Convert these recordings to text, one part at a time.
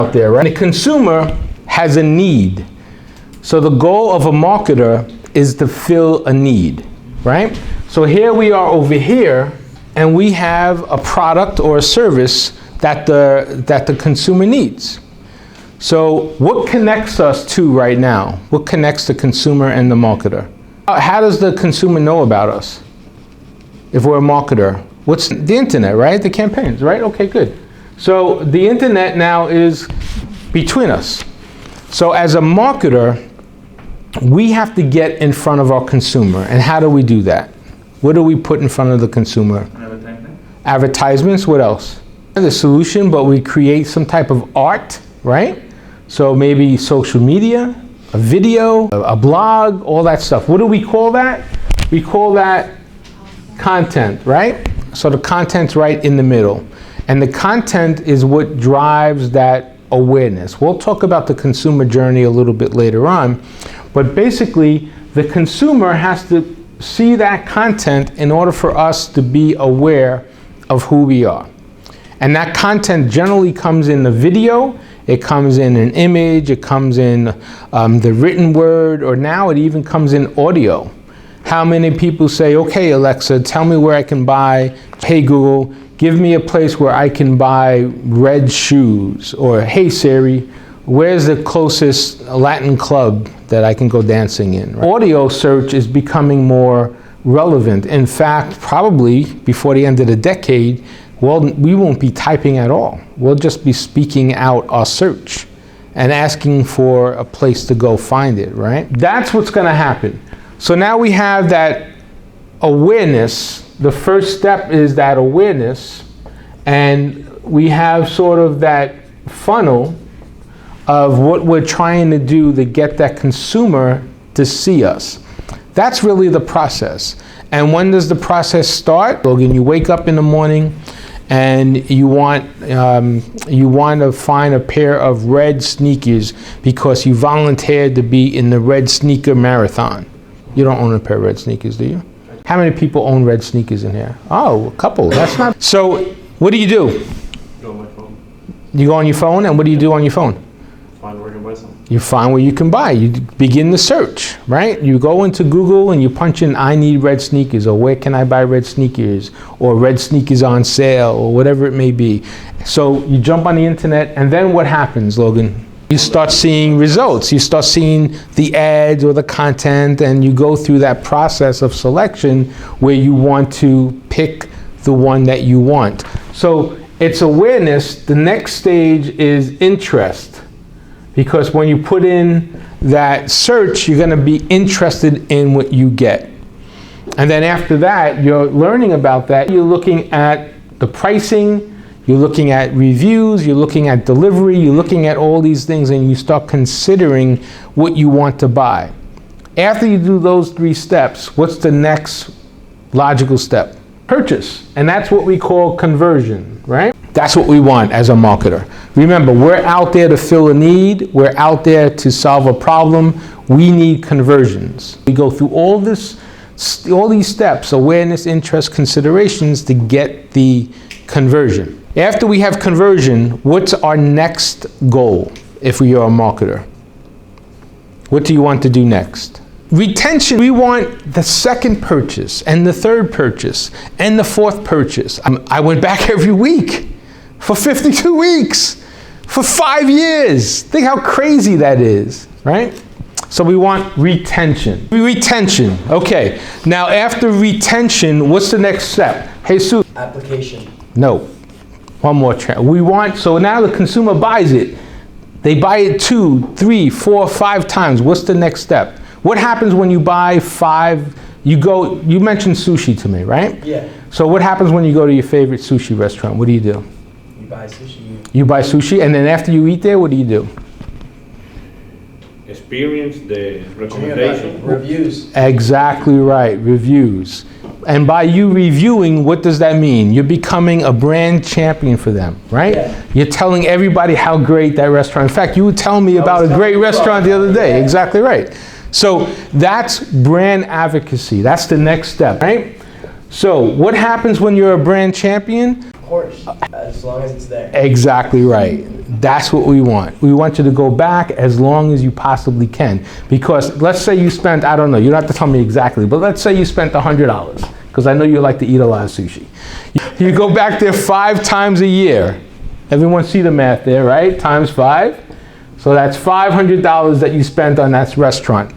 out there, right? The consumer has a need. So the goal of a marketer is to fill a need, right? So here we are over here, and we have a product or a service that the consumer needs. So what connects us to right now? What connects the consumer and the marketer? How does the consumer know about us if we're a marketer? What's the internet, right? The campaigns, right? Okay, good. So the internet now is between us. So as a marketer, we have to get in front of our consumer. And how do we do that? What do we put in front of the consumer? Advertisement. Advertisements, what else? The solution, but we create some type of art, right? So maybe social media, a video, a blog, all that stuff. What do we call that? We call that content, right? So the content's right in the middle. And the content is what drives that awareness. We'll talk about the consumer journey a little bit later on, but basically the consumer has to see that content in order for us to be aware of who we are. And that content generally comes in the video, it comes in an image, it comes in the written word, or now it even comes in audio. How many people say, okay, Alexa, tell me where I can buy, hey Google, give me a place where I can buy red shoes, or hey Siri, where's the closest Latin club that I can go dancing in? Right? Audio search is becoming more relevant. In fact, probably before the end of the decade, well, we won't be typing at all. We'll just be speaking out our search and asking for a place to go find it, right? That's what's gonna happen. So now we have that awareness. The first step is that awareness, and we have sort of that funnel of what we're trying to do to get that consumer to see us. That's really the process. And when does the process start? Logan, you wake up in the morning and you want to find a pair of red sneakers because you volunteered to be in the red sneaker marathon. You don't own a pair of red sneakers, do you? How many people own red sneakers in here? Oh, a couple. That's not. So what do? Go on my phone. You go on your phone, and what do you do on your phone? Find where I can buy something. You find where you can buy. You begin the search, right? You go into Google and you punch in, I need red sneakers, or where can I buy red sneakers, or red sneakers on sale, or whatever it may be. So you jump on the internet, and then what happens, Logan? You start seeing results. You start seeing the ads or the content, and you go through that process of selection where you want to pick the one that you want. So it's awareness. The next stage is interest. Because when you put in that search, you're going to be interested in what you get. And then after that, you're learning about that. You're looking at the pricing, you're looking at reviews, you're looking at delivery, you're looking at all these things, and you start considering what you want to buy. After you do those 3 steps, what's the next logical step? Purchase. And that's what we call conversion, right? That's what we want as a marketer. Remember, we're out there to fill a need. We're out there to solve a problem. We need conversions. We go through all these steps, awareness, interest, considerations, to get the conversion. After we have conversion, what's our next goal if we are a marketer? What do you want to do next? Retention. We want the second purchase, and the third purchase, and the fourth purchase. I went back every week for 52 weeks, for 5 years. Think how crazy that is, right? So we want retention. Retention, okay. Now after retention, what's the next step? Jesus. Application. No, one more. So now the consumer buys it. They buy it 2, 3, 4, 5 times. What's the next step? What happens when you buy 5? You mentioned sushi to me, right? Yeah. So what happens when you go to your favorite sushi restaurant? What do? You buy sushi. You buy sushi, and then after you eat there, what do? Experience, the recommendation. Reviews. Exactly right, reviews. And by you reviewing, what does that mean? You're becoming a brand champion for them, right? Yeah. You're telling everybody how great that restaurant. In fact, you were telling me about a great restaurant the other day. Yeah. Exactly right. So that's brand advocacy. That's the next step, right? So what happens when you're a brand champion? course, as long as it's there. Exactly right. That's what we want. We want you to go back as long as you possibly can. Because let's say you spent, I don't know, you don't have to tell me exactly, but let's say you spent $100, because I know you like to eat a lot of sushi. You go back there 5 times a year. Everyone see the math there, right? Times 5. So that's $500 that you spent on that restaurant.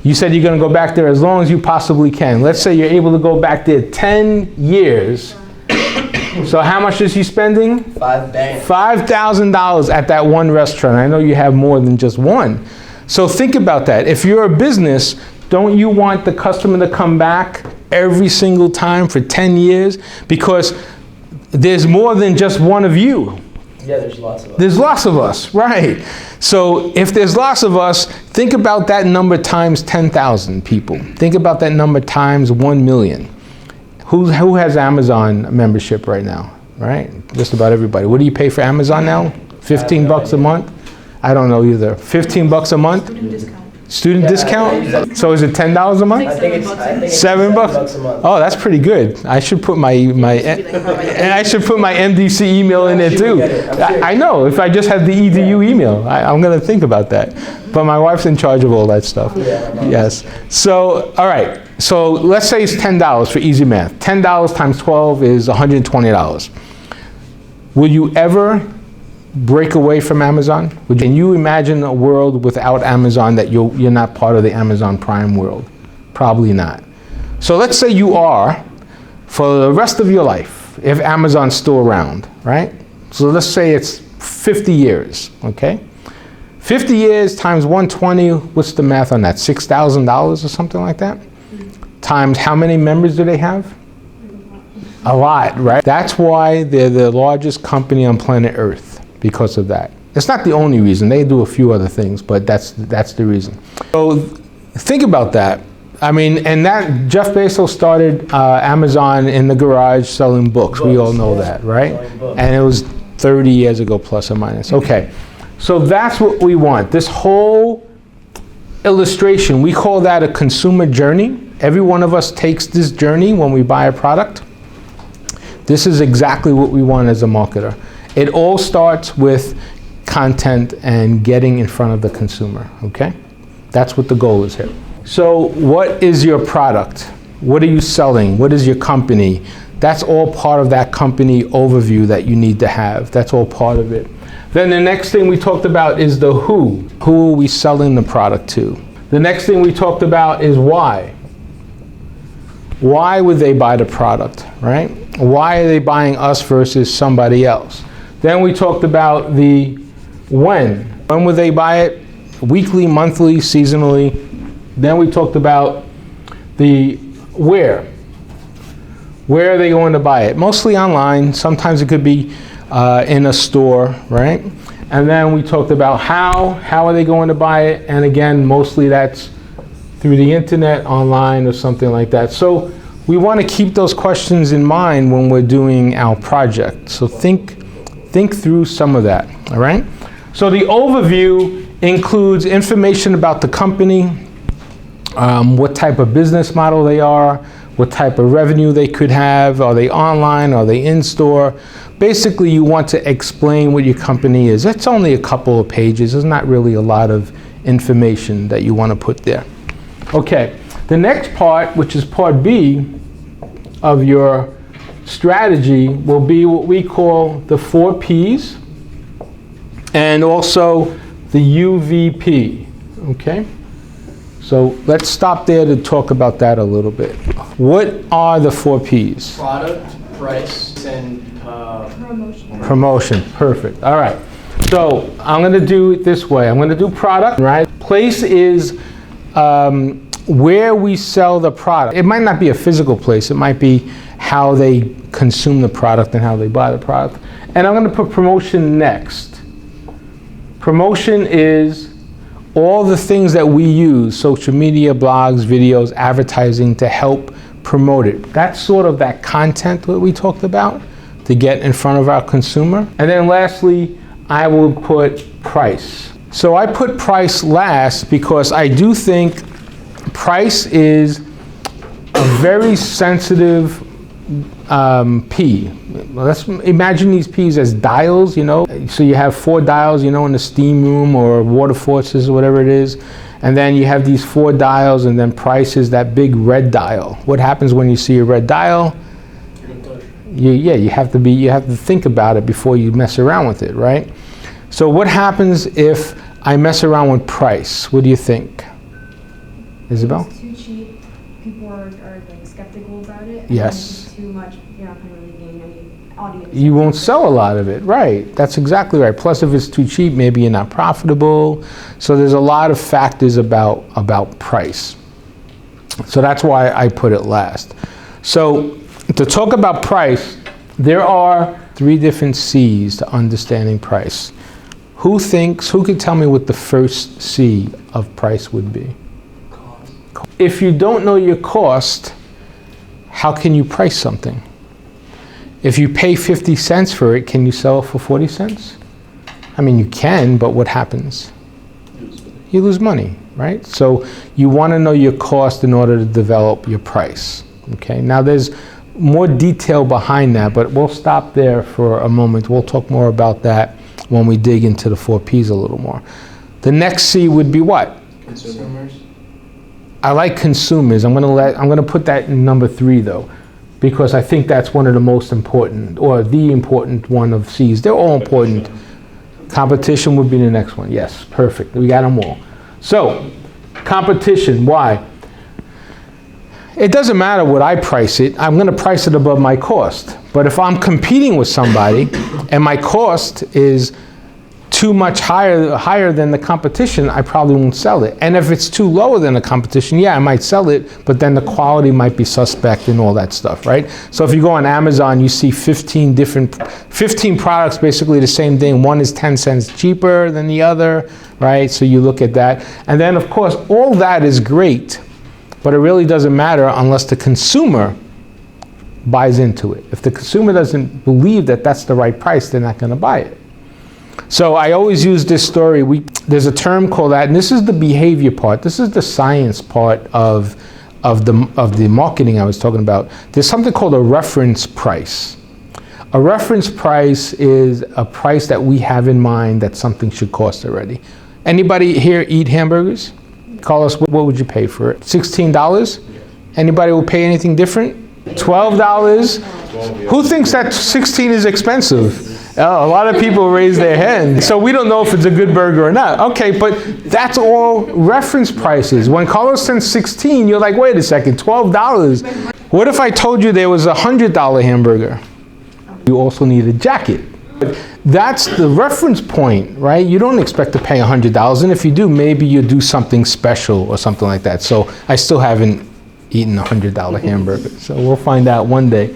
You said you're going to go back there as long as you possibly can. Let's say you're able to go back there 10 years. So how much is he spending? $5,000 at that one restaurant. I know you have more than just one. So think about that. If you're a business, don't you want the customer to come back every single time for 10 years? Because there's more than just one of you. Yeah, there's lots of us. There's lots of us, right. So if there's lots of us, think about that number times 10,000 people. Think about that number times 1 million. Who has Amazon membership right now, right? Just about everybody. What do you pay for Amazon now? 15 bucks a month? I don't know either. 15 bucks a month? Student discount. Student discount? So is it $10 a month? I think it's $7 bucks a month. Oh, that's pretty good. I should put my MDC email in there too. I know, if I just had the EDU email, I'm gonna think about that. But my wife's in charge of all that stuff. Yes. So, all right. So let's say it's $10 for easy math. $10 times 12 is $120. Will you ever break away from Amazon? Can you imagine a world without Amazon that you're not part of the Amazon Prime world? Probably not. So let's say you are for the rest of your life, if Amazon's still around, right? So let's say it's 50 years, okay? 50 years times 120, what's the math on that? $6,000 or something like that? Times how many members do they have? A lot, right? That's why they're the largest company on planet Earth, because of that. It's not the only reason. They do a few other things, but that's the reason. So think about that. I mean, and that Jeff Bezos started Amazon in the garage selling books. We all know that, right? And it was 30 years ago, plus or minus. Okay, so that's what we want. This whole illustration, we call that a consumer journey. Every one of us takes this journey when we buy a product. This is exactly what we want as a marketer. It all starts with content and getting in front of the consumer, okay? That's what the goal is here. So what is your product? What are you selling? What is your company? That's all part of that company overview that you need to have. That's all part of it. Then the next thing we talked about is the who. Who are we selling the product to? The next thing we talked about is why. Why would they buy the product, right? Why are they buying us versus somebody else? Then we talked about the when. When would they buy it? Weekly, monthly, seasonally. Then we talked about the where. Where are they going to buy it? Mostly online. Sometimes it could be in a store, right? And then we talked about how are they going to buy it? And again, mostly that's through the internet, online, or something like that. So we want to keep those questions in mind when we're doing our project. So think through some of that, all right? So the overview includes information about the company, what type of business model they are, what type of revenue they could have, are they online, are they in-store? Basically, you want to explain what your company is. It's only a couple of pages. There's not really a lot of information that you want to put there. Okay, the next part, which is part B of your strategy, will be what we call the 4 Ps and also the UVP, okay? So let's stop there to talk about that a little bit. What are the 4 Ps? Product, price, and Promotion. Promotion, perfect. All right, so I'm gonna do it this way. I'm gonna do product, right? Place is where we sell the product. It might not be a physical place. It might be how they consume the product and how they buy the product. And I'm going to put promotion next. Promotion is all the things that we use, social media, blogs, videos, advertising, to help promote it. That's sort of that content that we talked about to get in front of our consumer. And then lastly, I will put price. So I put price last because I do think price is a very sensitive P. Well, let's imagine these P's as dials, you know. So you have 4 dials, you know, in the steam room or water forces or whatever it is. And then you have these 4 dials, and then price is that big red dial. What happens when you see a red dial? You have to think about it before you mess around with it, right? So what happens if I mess around with price? What do you think? Isabel? It's too cheap. People are like skeptical about it. Yes. And if it's too much, you're not going to really gain any audience. You won't sell a lot of it, right? That's exactly right. Plus, if it's too cheap, maybe you're not profitable. So there's a lot of factors about price. So that's why I put it last. So to talk about price, there are 3 different C's to understanding price. Who could tell me what the first C of price would be? Cost. If you don't know your cost, how can you price something? If you pay 50 cents for it, can you sell it for 40 cents? I mean, you can, but what happens? You lose money, right? So you want to know your cost in order to develop your price, okay? Now there's more detail behind that, but we'll stop there for a moment. We'll talk more about that when we dig into the 4 Ps a little more. The next C would be what? Consumers. I like consumers. I'm going to put that in number 3 though, because I think that's one of the most important, or the important one of C's. They're all important. Competition would be the next one. Yes, perfect. We got them all. So, competition. Why? It doesn't matter what I price it. I'm going to price it above my cost. But if I'm competing with somebody and my cost is too much higher than the competition, I probably won't sell it. And if it's too lower than the competition, yeah, I might sell it, but then the quality might be suspect and all that stuff, right? So if you go on Amazon, you see 15 products, basically the same thing. One is 10 cents cheaper than the other, right? So you look at that. And then, of course, all that is great, but it really doesn't matter unless the consumer buys into it. If the consumer doesn't believe that that's the right price, they're not going to buy it. So I always use this story. There's a term called that, and this is the behavior part. This is the science part of the marketing I was talking about. There's something called a reference price. A reference price is a price that we have in mind that something should cost already. Anybody here eat hamburgers? Call us, what would you pay for it? $16? Anybody will pay anything different? $12? Who thinks that 16 is expensive? A lot of people raise their hand. So we don't know if it's a good burger or not. Okay, but that's all reference prices. When Carlos says 16, you're like, wait a second, $12. What if I told you there was a $100 hamburger? You also need a jacket. That's the reference point, right? You don't expect to pay $100, and if you do, maybe you do something special or something like that. So I still haven't eaten a $100 hamburger, so we'll find out one day.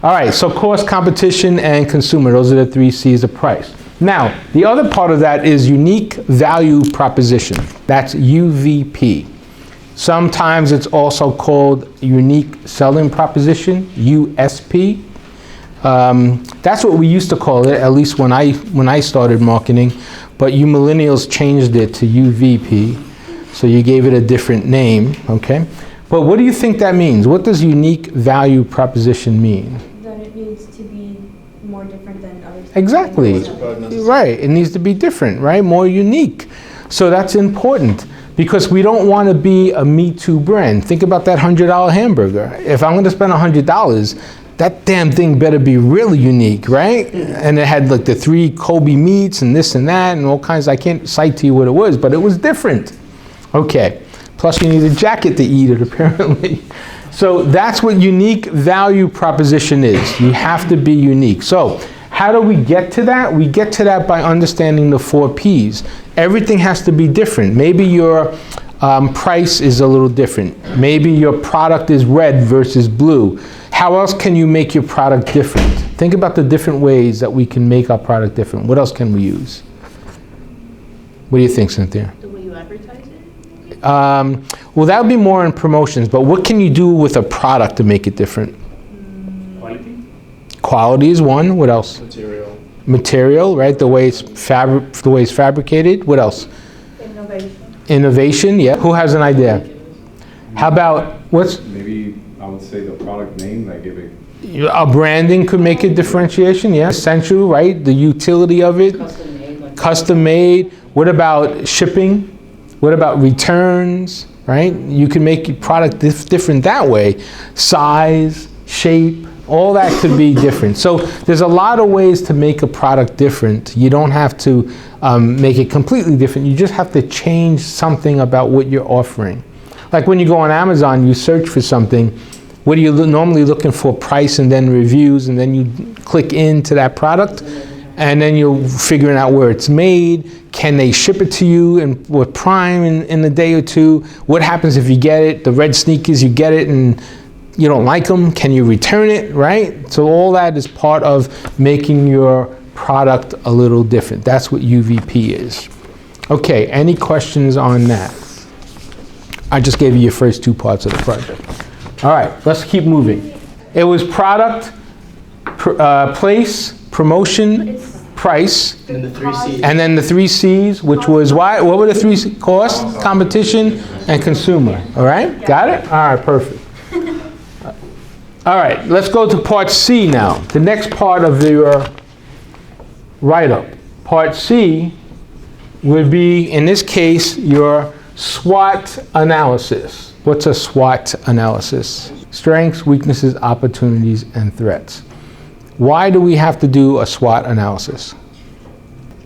All right, so cost, competition, and consumer. Those are the 3 C's of price. Now, the other part of that is unique value proposition. That's UVP. Sometimes it's also called unique selling proposition, USP. That's what we used to call it, at least when I started marketing, but you millennials changed it to UVP, so you gave it a different name, okay? But what do you think that means? What does unique value proposition mean? That it needs to be more different than others. Exactly. Right. It needs to be different, right? More unique. So that's important because we don't want to be a Me Too brand. Think about that $100 hamburger. If I'm going to spend $100, that damn thing better be really unique, right? And it had like the 3 Kobe meats and this and that and all kinds. I can't cite to you what it was, but it was different. Okay. Plus you need a jacket to eat it, apparently. So that's what unique value proposition is. You have to be unique. So how do we get to that? We get to that by understanding the 4 Ps. Everything has to be different. Maybe your price is a little different. Maybe your product is red versus blue. How else can you make your product different? Think about the different ways that we can make our product different. What else can we use? What do you think, Cynthia? The way you advertise it? Well, that would be more in promotions, but what can you do with a product to make it different? Quality? Quality is one. What else? Material. Material, right? The way it's fabricated. What else? Innovation. Innovation, yeah. Who has an idea? How about, Maybe I would say the product name, like if it A branding could make a differentiation, yeah. Essential, right? The utility of it. Custom made. Like Custom made. What about shipping? What about returns, right? You can make your product different that way. Size, shape, all that could be different. So there's a lot of ways to make a product different. You don't have to make it completely different. You just have to change something about what you're offering. Like when you go on Amazon, you search for something. What are you normally looking for? Price and then reviews, and then you click into that product, and then you're figuring out where it's made. Can they ship it to you with Prime in a day or two? What happens if you get it? The red sneakers, you get it and you don't like them. Can you return it, right? So all that is part of making your product a little different. That's what UVP is. Okay, any questions on that? I just gave you your first two parts of the project. All right, let's keep moving. It was product, place, promotion, price, And the 3 C's. and then the 3 C's, which was what were the 3 C's? Cost, competition, and consumer. All right, got it? All right, perfect. All right, let's go to part C now. The next part of your write-up. Part C would be, in this case, your SWOT analysis. What's a SWOT analysis? Strengths, weaknesses, opportunities, and threats. Why do we have to do a SWOT analysis?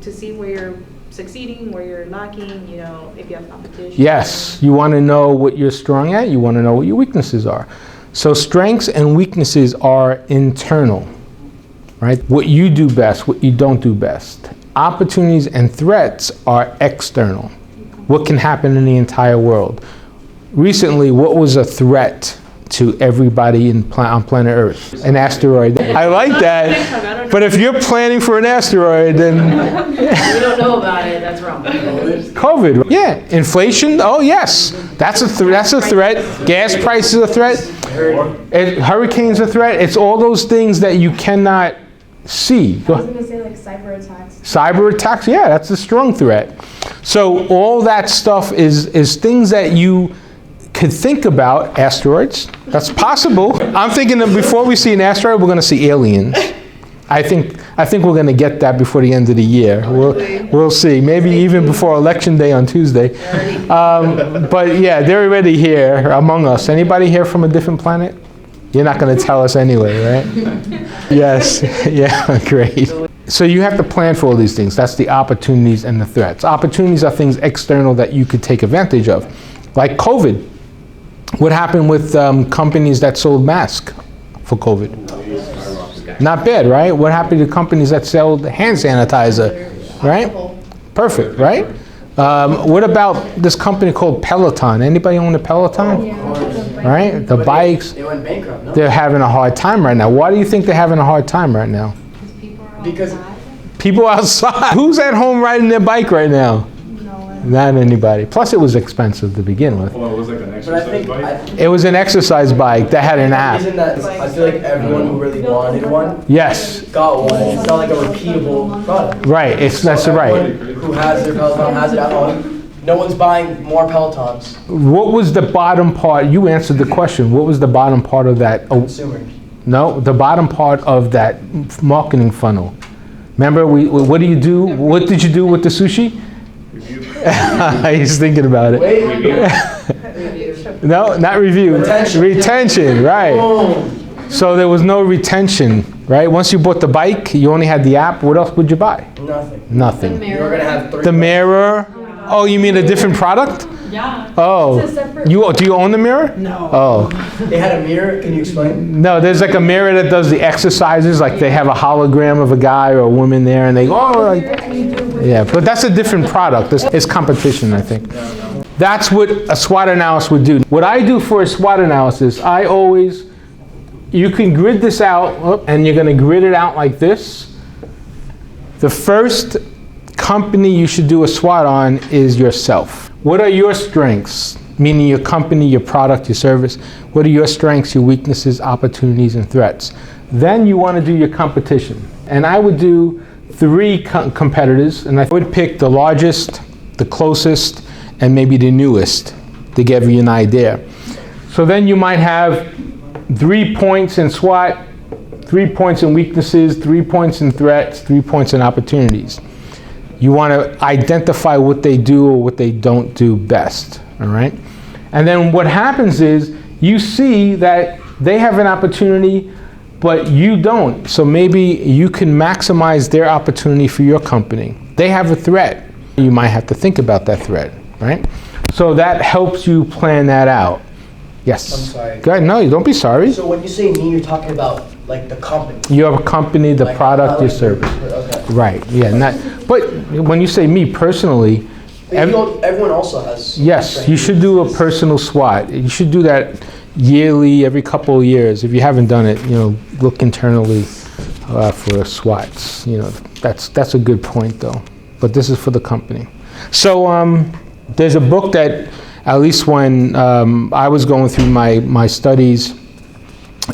to see where you're succeeding, where you're lacking, you know, if you have competition. Yes, you want to know what you're strong at, you want to know what your weaknesses are. So strengths and weaknesses are internal, right? What you do best, what you don't do best. Opportunities and threats are external. What can happen in the entire world? Recently, what was a threat to everybody on planet Earth? An asteroid. I like that. But if you're planning for an asteroid, then We don't know about it, that's wrong. COVID. Yeah, inflation. Oh yes, that's a threat. Gas prices are a threat. Hurricanes are a threat. It's all those things that you cannot see. I was gonna say like cyber attacks. Cyber attacks. Yeah, that's a strong threat. So all that stuff is things that you could think about. Asteroids. That's possible. I'm thinking that before we see an asteroid, we're going to see aliens. I think we're going to get that before the end of the year. We'll see. Maybe even before Election Day on Tuesday. But yeah, they're already here among us. Anybody here from a different planet? You're not going to tell us anyway, right? Yes. Yeah, great. So you have to plan for all these things. That's the opportunities and the threats. Opportunities are things external that you could take advantage of. Like COVID. What happened with companies that sold masks for COVID? Not bad, right? What happened to companies that sold hand sanitizer, right? Perfect, right? What about this company called Peloton? Anybody own a Peloton? Yeah. Right? The bikes, They went bankrupt, no? they're having a hard time right now. Why do you think they're having a hard time right now? People are Because- outside. People outside. Who's at home riding their bike right now? No one. Not anybody. Plus it was expensive to begin with. Well, it was like an But I exercise think, bike. It was an exercise bike that had an app. Isn't that, I feel like everyone who really wanted one Yes, got one. It's not like a repeatable product. right, that's So right. everyone who has their Peloton has it at home. No one's buying more Pelotons. What was the bottom part? You answered the question. What was the bottom part of that? Oh, Consumers. no, the bottom part of that marketing funnel. Remember, what do you do? What did you do with the sushi? He's thinking about it. Wait. No, not review. Retention. Retention, right. Boom. So there was no retention, right? Once you bought the bike, you only had the app. What else would you buy? Nothing. Nothing. You're gonna have 3. The mirror. Oh, you mean a different product? Yeah. Oh, It's a separate- do you own the mirror? No. Oh. They had a mirror. Can you explain? No, there's like a mirror that does the exercises, like they have a hologram of a guy or a woman there, and they go, oh, like, And you do with yeah, but that's a different product. It's competition, I think. That's what a SWOT analysis would do. What I do for a SWOT analysis, you can grid this out, and you're gonna grid it out like this. The first company you should do a SWOT on is yourself. What are your strengths? Meaning your company, your product, your service. What are your strengths, your weaknesses, opportunities, and threats? Then you want to do your competition. And I would do 3 competitors, and I would pick the largest, the closest, and maybe the newest to give you an idea. So then you might have 3 points in SWOT, 3 points in weaknesses, 3 points in threats, 3 points in opportunities. You want to identify what they do or what they don't do best, all right? And then what happens is you see that they have an opportunity, but you don't. So maybe you can maximize their opportunity for your company. They have a threat. You might have to think about that threat, right? So that helps you plan that out. Yes? I'm sorry. Go ahead. No, don't be sorry. So when you say me, you're talking about like the company. Your company, the Like, product, not your like- service. Okay. Right, yeah. But when you say me personally, Everyone also has. yes, strengths you should do a personal SWOT. You should do that yearly, every couple of years. If you haven't done it, look internally for SWOTs. That's a good point though. But this is for the company. So there's a book that, at least when I was going through my studies,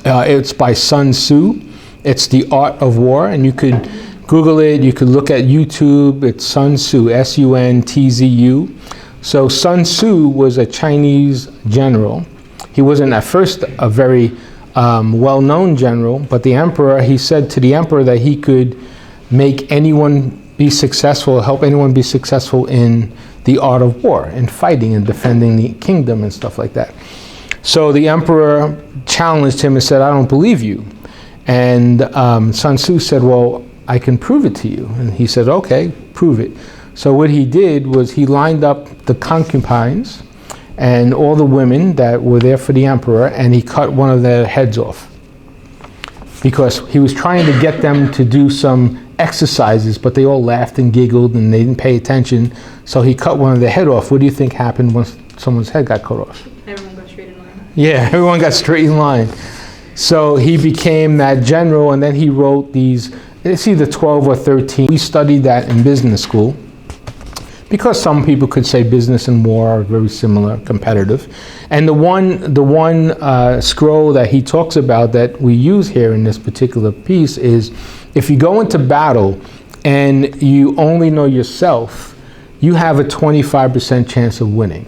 it's by Sun Tzu. It's The Art of War, and you could Google it. You could look at YouTube. It's Sun Tzu, S-U-N-T-Z-U. So Sun Tzu was a Chinese general. He wasn't at first a very well-known general, but he said to the emperor that he could make anyone be successful, help anyone be successful in the art of war, in fighting and defending the kingdom and stuff like that. So the emperor challenged him and said, I don't believe you. And Sun Tzu said, well, I can prove it to you. And he said, okay, prove it. So what he did was he lined up the concubines and all the women that were there for the emperor, and he cut one of their heads off. Because he was trying to get them to do some exercises, but they all laughed and giggled and they didn't pay attention. So he cut one of their head off. What do you think happened once someone's head got cut off? Everyone got straight in line. Yeah, everyone got straight in line. So he became that general, and then he wrote these, it's either 12 or 13. We studied that in business school because some people could say business and war are very similar, competitive. And the one scroll that he talks about that we use here in this particular piece is, if you go into battle and you only know yourself, you have a 25% chance of winning.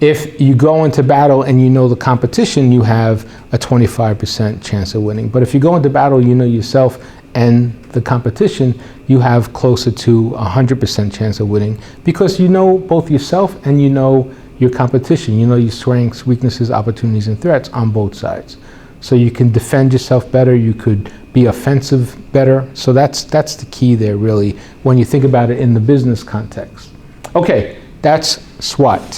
If you go into battle and you know the competition, you have a 25% chance of winning. But if you go into battle, you know yourself and the competition, you have closer to 100% chance of winning, because you know both yourself and you know your competition. You know your strengths, weaknesses, opportunities, and threats on both sides. So you can defend yourself better, you could be offensive better. So that's the key there, really, when you think about it in the business context. Okay, that's SWOT.